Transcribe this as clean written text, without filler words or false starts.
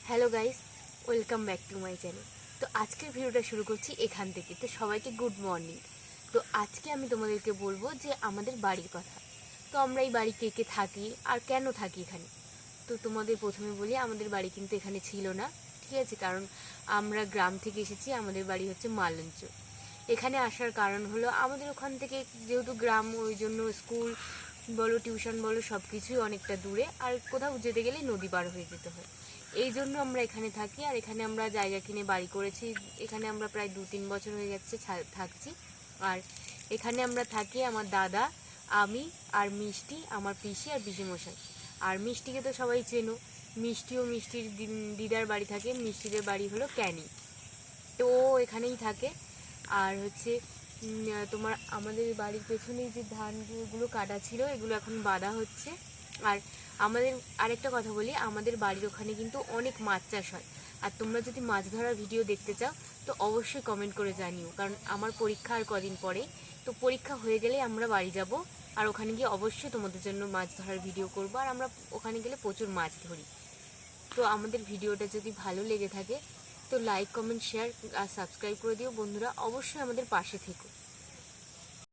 Hello guys, welcome back to my channel. তো আজকের ভিডিওটা শুরু করছি এখান থেকে। তো সবাইকে গুড মর্নিং। তো আজকে আমি তোমাদেরকে বলবো যে আমাদের বাড়ির কথা। তো আমরা এই বাড়ি কে কে থাকি আর কেন থাকি এখানে। তো তোমাদের প্রথমে বলি, আমাদের বাড়ি কিন্তু এখানে ছিল না, ঠিক আছে? কারণ আমরা গ্রাম থেকে এসেছি, আমাদের বাড়ি হচ্ছে মালঞ্চ। এখানে আসার কারণ হলো আমাদের ওখান থেকে যেহেতু গ্রাম, ওই জন্য স্কুল বলো, টিউশন বলো, সব কিছুই অনেকটা দূরে, আর কোথাও যেতে গেলে নদী পার হয়ে যেতে হয়। এই জন্য আমরা এখানে থাকি, আর এখানে আমরা জায়গা কিনে বাড়ি করেছি। এখানে আমরা প্রায় 2-3 বছর হয়ে যাচ্ছে থাকছি। আর এখানে আমরা থাকি আমার দাদা, আমি, আর মিষ্টি, আমার পিসি আর পিসিমশাই। আর মিষ্টিকে তো সবাই চেনো। মিষ্টিও মিষ্টির দিদার বাড়ি থাকে। মিষ্টিদের বাড়ি হলো ক্যানি। তো ও এখানেই থাকে। আর হচ্ছে তোমার আমাদের বাড়ির পেছনেই যে ধানগুলো কাটা ছিল, এগুলো এখন বাঁধা হচ্ছে। আর আমাদের আরেকটা কথা বলি, আমাদের বাড়ির ওখানে কিন্তু অনেক মাছ চাষ হয়। আর তোমরা যদি মাছ ধরার ভিডিও দেখতে চাও তো অবশ্যই কমেন্ট করে জানিও, কারণ আমার পরীক্ষা আর কদিন পরে। তো পরীক্ষা হয়ে গেলে আমরা বাড়ি যাব, আর ওখানে গিয়ে অবশ্যই তোমাদের জন্য মাছ ধরার ভিডিও করব। আর আমরা ওখানে গেলে প্রচুর মাছ ধরি। তো আমাদের ভিডিওটা যদি ভালো লেগে থাকে তো লাইক, কমেন্ট, শেয়ার আর সাবস্ক্রাইব করে দিও বন্ধুরা। অবশ্যই আমাদের পাশে থেকো।